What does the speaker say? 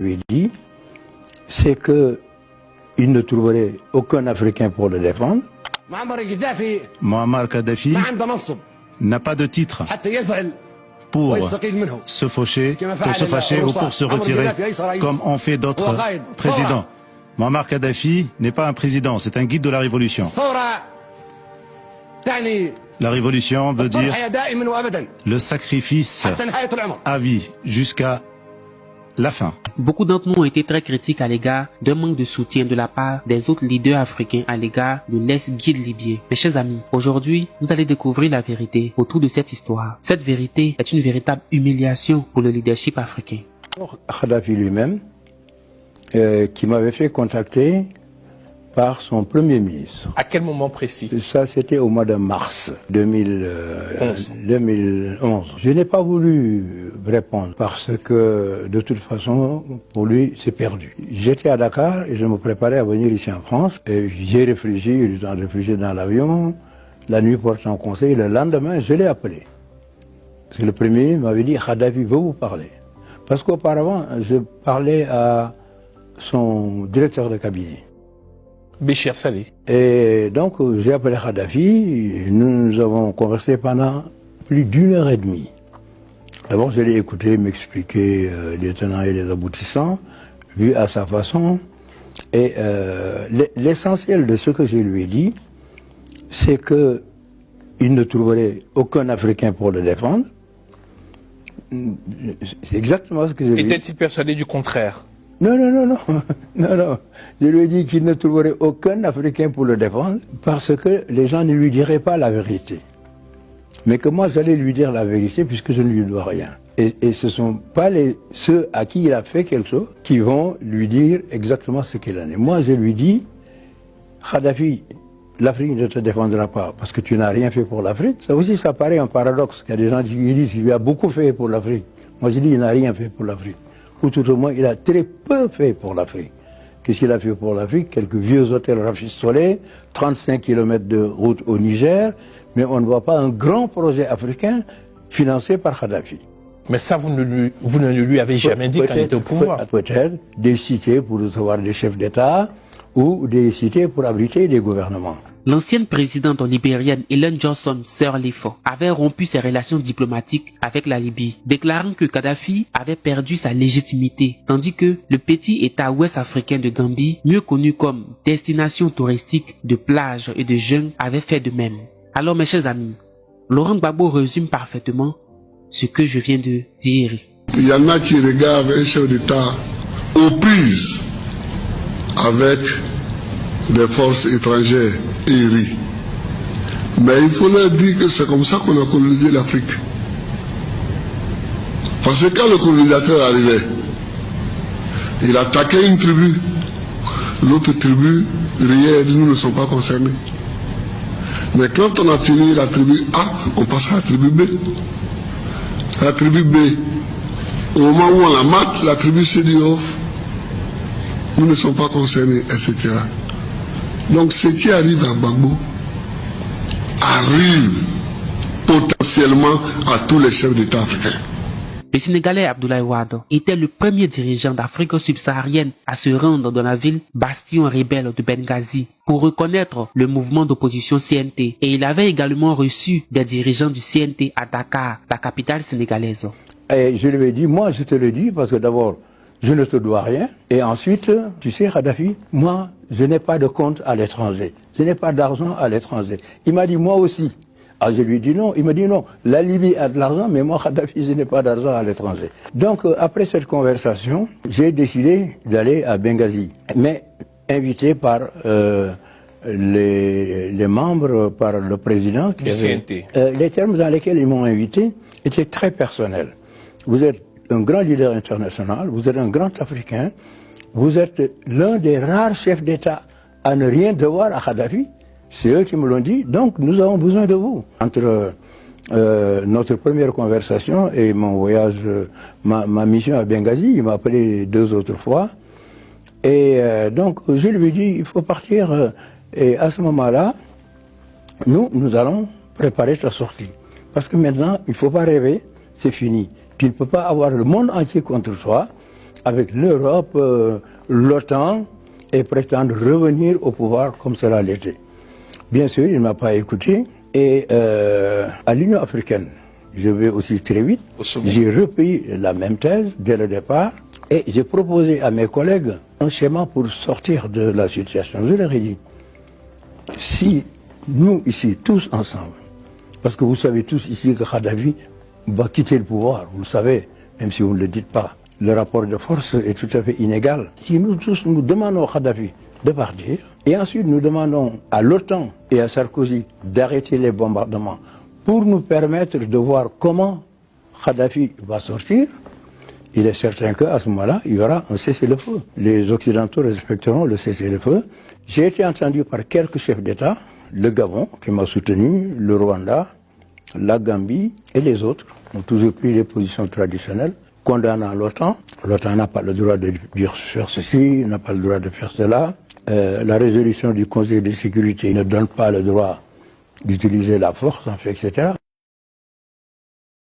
lui dit, c'est qu'il ne trouverait aucun Africain pour le défendre. Muammar Kadhafi n'a pas de titre pour se fâcher ou pour se retirer, comme ont fait d'autres présidents. Muammar Kadhafi n'est pas un président, c'est un guide de la révolution. La révolution veut dire le sacrifice à vie jusqu'à la fin. Beaucoup d'entre nous ont été très critiques à l'égard d'un manque de soutien de la part des autres leaders africains à l'égard de l'ex-guide libyen. Mes chers amis, aujourd'hui, vous allez découvrir la vérité autour de cette histoire. Cette vérité est une véritable humiliation pour le leadership africain. Kadhafi lui-même, qui m'avait fait contacter par son premier ministre. À quel moment précis? Ça, c'était au mois de mars 2011. Je n'ai pas voulu répondre parce que, de toute façon, pour lui, c'est perdu. J'étais à Dakar et je me préparais à venir ici en France. Et j'ai réfléchi, dans l'avion. La nuit portant conseil, le lendemain, je l'ai appelé. Parce que le premier ministre m'avait dit, Kadhafi veut vous parler. Parce qu'auparavant, je parlais à son directeur de cabinet. Béchir Saleh. Et donc, j'ai appelé Kadhafi, nous avons conversé pendant plus d'1 heure et demie. D'abord, je l'ai écouté m'expliquer les tenants et les aboutissants, vu à sa façon. Et l'essentiel de ce que je lui ai dit, c'est qu'il ne trouverait aucun Africain pour le défendre. C'est exactement ce que je lui ai dit. Était-il persuadé du contraire? Non. Je lui ai dit qu'il ne trouverait aucun Africain pour le défendre parce que les gens ne lui diraient pas la vérité. Mais que moi, j'allais lui dire la vérité puisque je ne lui dois rien. Et ce ne sont pas ceux à qui il a fait quelque chose qui vont lui dire exactement ce qu'il en est. Moi, je lui dis, Kadhafi, l'Afrique ne te défendra pas parce que tu n'as rien fait pour l'Afrique. Ça aussi, ça paraît un paradoxe. Il y a des gens qui disent qu'il a beaucoup fait pour l'Afrique. Moi, je dis qu'il n'a rien fait pour l'Afrique. Ou tout au moins, il a très peu fait pour l'Afrique. Qu'est-ce qu'il a fait pour l'Afrique? Quelques vieux hôtels rafistolés, 35 km de route au Niger, mais on ne voit pas un grand projet africain financé par Kadhafi. Mais ça, vous ne lui avez jamais dit quand il était au pouvoir. Peut-être des cités pour recevoir des chefs d'État ou des cités pour abriter des gouvernements. L'ancienne présidente libérienne Ellen Johnson Sirleaf avait rompu ses relations diplomatiques avec la Libye, déclarant que Kadhafi avait perdu sa légitimité, tandis que le petit État ouest-africain de Gambie, mieux connu comme destination touristique de plages et de jeunes, avait fait de même. Alors mes chers amis, Laurent Gbagbo résume parfaitement ce que je viens de dire. Il y en a qui regardent un chef d'État aux prises avec des forces étrangères et rient. Mais il faut leur dire que c'est comme ça qu'on a colonisé l'Afrique. Parce que quand le colonisateur arrivait, il attaquait une tribu, l'autre tribu riait, nous ne sommes pas concernés. Mais quand on a fini la tribu A, on passe à la tribu B. La tribu B, au moment où on la mate, la tribu C dit off, nous ne sommes pas concernés, etc. Donc ce qui arrive à Gbagbo arrive potentiellement à tous les chefs d'État africains. Le Sénégalais Abdoulaye Wade était le premier dirigeant d'Afrique subsaharienne à se rendre dans la ville bastion rebelle de Benghazi pour reconnaître le mouvement d'opposition CNT. Et il avait également reçu des dirigeants du CNT à Dakar, la capitale sénégalaise. Et je lui ai dit, moi je te le dis parce que d'abord, je ne te dois rien. Et ensuite, tu sais, Kadhafi, moi, je n'ai pas de compte à l'étranger. Je n'ai pas d'argent à l'étranger. Il m'a dit, moi aussi. Ah, je lui ai dit non. Il m'a dit non. La Libye a de l'argent, mais moi, Kadhafi, je n'ai pas d'argent à l'étranger. Donc, après cette conversation, j'ai décidé d'aller à Benghazi. Mais invité par les membres, par le président. Du CNT. Les termes dans lesquels ils m'ont invité étaient très personnels. Vous êtes un grand leader international, vous êtes un grand Africain, vous êtes l'un des rares chefs d'État à ne rien devoir à Kadhafi. C'est eux qui me l'ont dit, donc nous avons besoin de vous. Entre notre première conversation et mon voyage, ma mission à Benghazi, il m'a appelé 2 autres fois. Et donc je lui ai dit, il faut partir. Et à ce moment-là, nous allons préparer ta sortie. Parce que maintenant, il ne faut pas rêver, c'est fini. Tu ne peux pas avoir le monde entier contre toi. avec l'Europe, l'OTAN, et prétendre revenir au pouvoir comme cela l'était. Bien sûr, il ne m'a pas écouté. Et à l'Union africaine, je vais aussi très vite, j'ai repris la même thèse dès le départ et j'ai proposé à mes collègues un schéma pour sortir de la situation. Je leur ai dit, si nous ici, tous ensemble, parce que vous savez tous ici que Kadhafi va quitter le pouvoir, vous le savez, même si vous ne le dites pas, le rapport de force est tout à fait inégal. Si nous tous nous demandons à Kadhafi de partir, et ensuite nous demandons à l'OTAN et à Sarkozy d'arrêter les bombardements pour nous permettre de voir comment Kadhafi va sortir, il est certain qu'à ce moment-là, il y aura un cessez-le-feu. Les Occidentaux respecteront le cessez-le-feu. J'ai été entendu par quelques chefs d'État, le Gabon qui m'a soutenu, le Rwanda, la Gambie et les autres ont toujours pris les positions traditionnelles condamnant l'OTAN. L'OTAN n'a pas le droit de dire faire ceci, n'a pas le droit de faire cela. La résolution du Conseil de sécurité ne donne pas le droit d'utiliser la force, en fait, etc.